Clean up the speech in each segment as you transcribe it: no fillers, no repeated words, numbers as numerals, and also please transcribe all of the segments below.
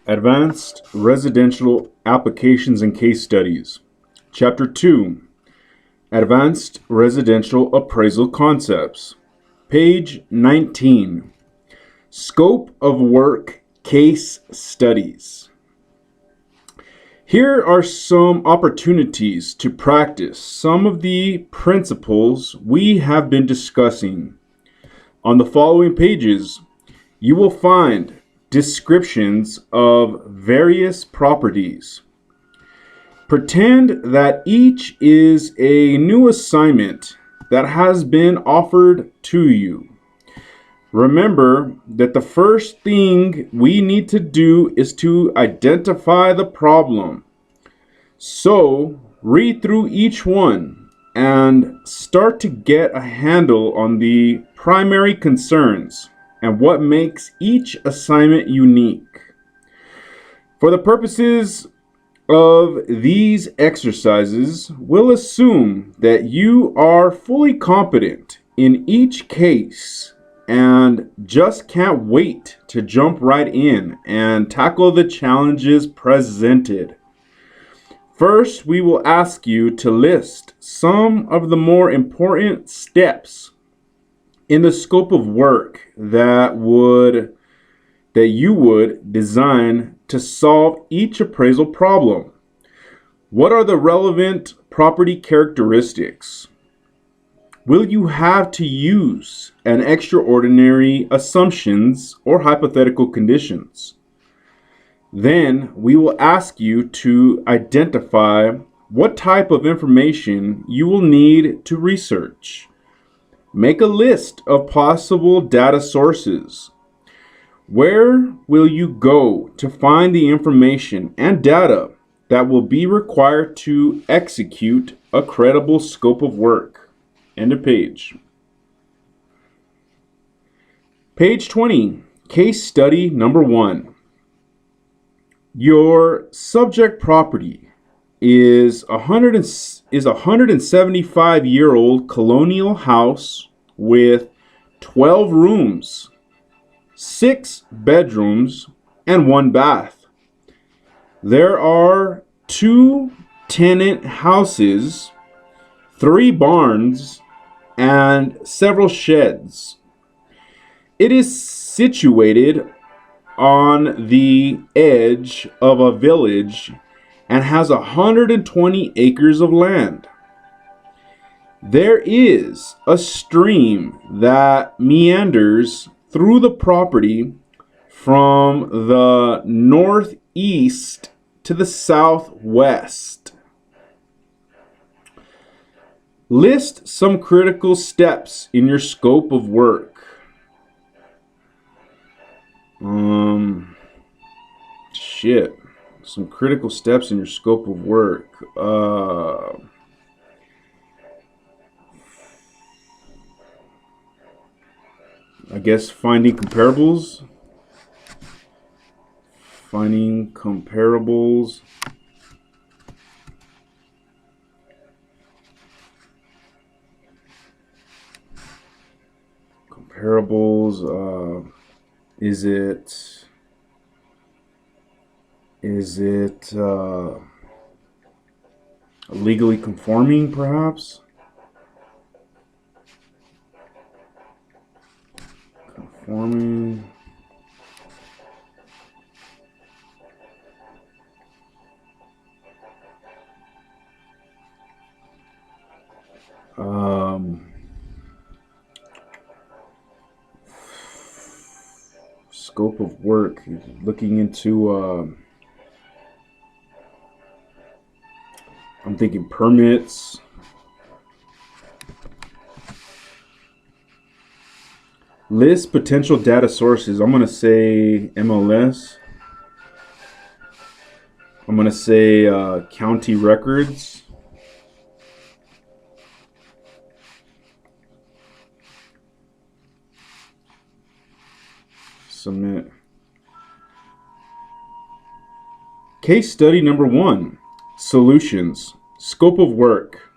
Advanced Residential Applications and Case Studies. Chapter 2, Advanced Residential Appraisal Concepts. Page 19, Scope of Work Case Studies. Here are some opportunities to practice some of the principles we have been discussing. On the following pages, you will find descriptions of various properties. Pretend that each is a new assignment that has been offered to you. Remember that the first thing we need to do is to identify the problem. So, read through each one and start to get a handle on the primary concerns and what makes each assignment unique. For the purposes of these exercises, we'll assume that you are fully competent in each case and just can't wait to jump right in and tackle the challenges presented. First, we will ask you to list some of the more important steps in the scope of work that you would design to solve each appraisal problem. What are the relevant property characteristics? Will you have to use an extraordinary assumptions or hypothetical conditions? Then we will ask you to identify what type of information you will need to research. Make a list of possible data sources. Where will you go to find the information and data that will be required to execute a credible scope of work? End of page. Page 20, case study number 1. Your subject property is a 175-year-old colonial house with 12 rooms, 6 bedrooms, and 1 bath. There are 2 tenant houses, 3 barns, and several sheds. It is situated on the edge of a village and has 120 acres of land. There is a stream that meanders through the property from the northeast to the southwest. List some critical steps in your scope of work. Some critical steps in your scope of work. I guess finding comparables. Is it legally conforming, perhaps? Conforming. Scope of work, looking into I'm thinking permits. List potential data sources. I'm going to say MLS. I'm going to say county records. Submit. Case study number 1. Solutions. Scope of work.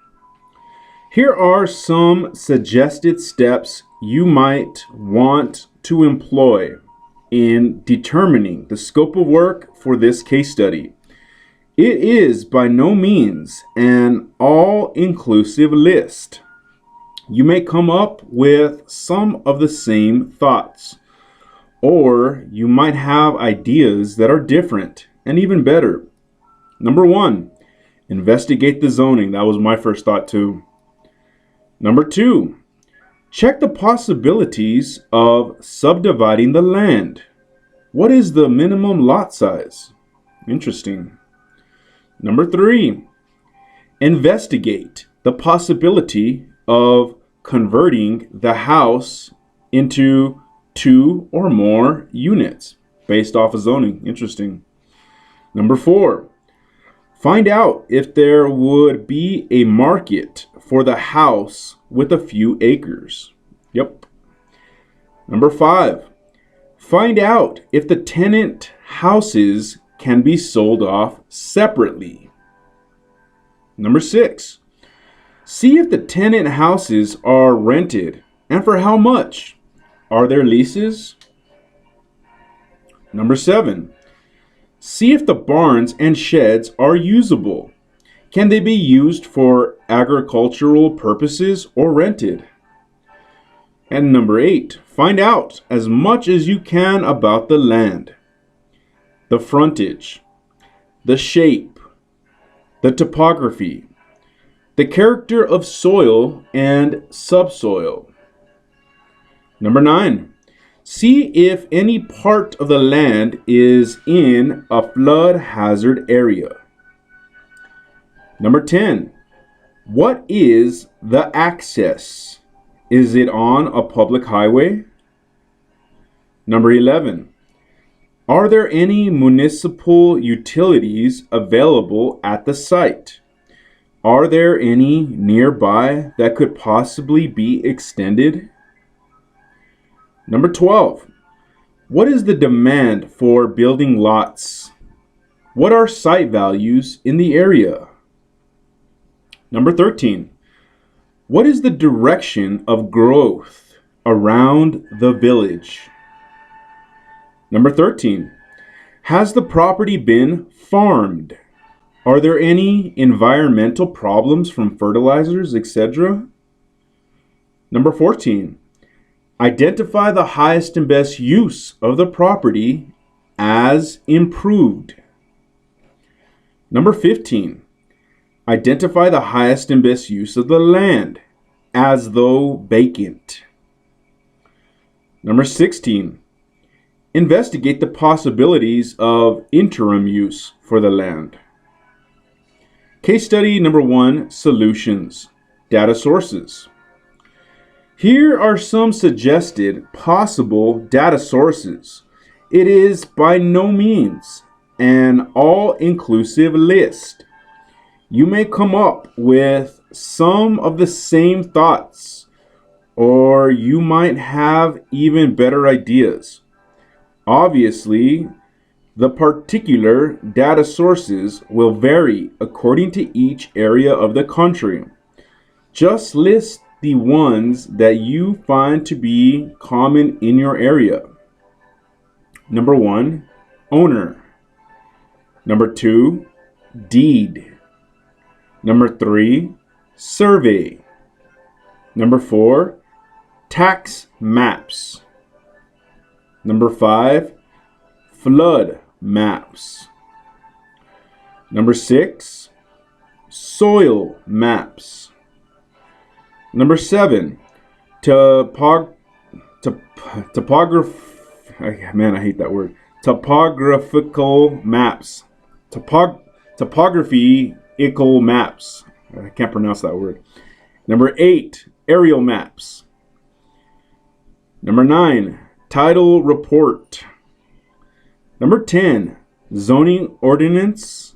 Here are some suggested steps you might want to employ in determining the scope of work for this case study. It is by no means an all-inclusive list. You may come up with some of the same thoughts, or you might have ideas that are different and even better. Number 1, investigate the zoning. That was my first thought too. Number 2, check the possibilities of subdividing the land. What is the minimum lot size? Interesting. Number 3, investigate the possibility of converting the house into 2 or more units based off of zoning. Interesting. Number 4, find out if there would be a market for the house with a few acres. Yep. Number 5, find out if the tenant houses can be sold off separately. Number 6, see if the tenant houses are rented and for how much. Are there leases? Number 7, see if the barns and sheds are usable. Can they be used for agricultural purposes or rented? And number 8, find out as much as you can about the land, the frontage, the shape, the topography, the character of soil and subsoil. Number 9, see if any part of the land is in a flood hazard area. Number 10, what is the access? Is it on a public highway? Number 11, are there any municipal utilities available at the site? Are there any nearby that could possibly be extended? Number 12, what is the demand for building lots? What are site values in the area? Number 13, what is the direction of growth around the village? Number 13, has the property been farmed? Are there any environmental problems from fertilizers, etc.? Number 14, identify the highest and best use of the property as improved. Number 15, identify the highest and best use of the land as though vacant. Number 16, investigate the possibilities of interim use for the land. Case study number 1, solutions, data sources. Here are some suggested possible data sources. It is by no means an all-inclusive list. You may come up with some of the same thoughts, or you might have even better ideas. Obviously, the particular data sources will vary according to each area of the country. Just list the ones that you find to be common in your area. Number 1, owner. Number 2, deed. Number 3, survey. Number 4, tax maps. Number 5, flood maps. Number 6, soil maps. Number 7, topographical maps. Topographical maps. I can't pronounce that word. Number 8, aerial maps. Number 9, title report. Number 10, zoning ordinance.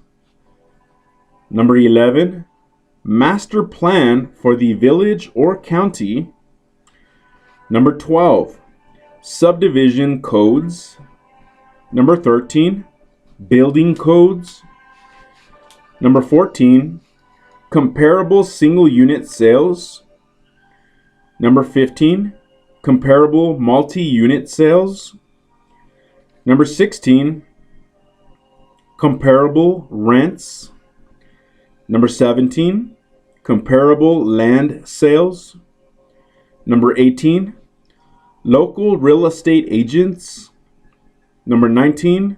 Number 11, master plan for the village or county. Number 12, subdivision codes. Number 13, building codes. Number 14, comparable single unit sales. Number 15, comparable multi-unit sales. Number 16, comparable rents. Number 17, comparable land sales. Number 18, local real estate agents. Number 19,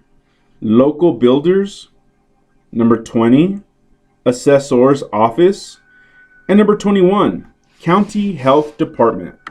local builders. Number 20, assessor's office. And number 21, county health department.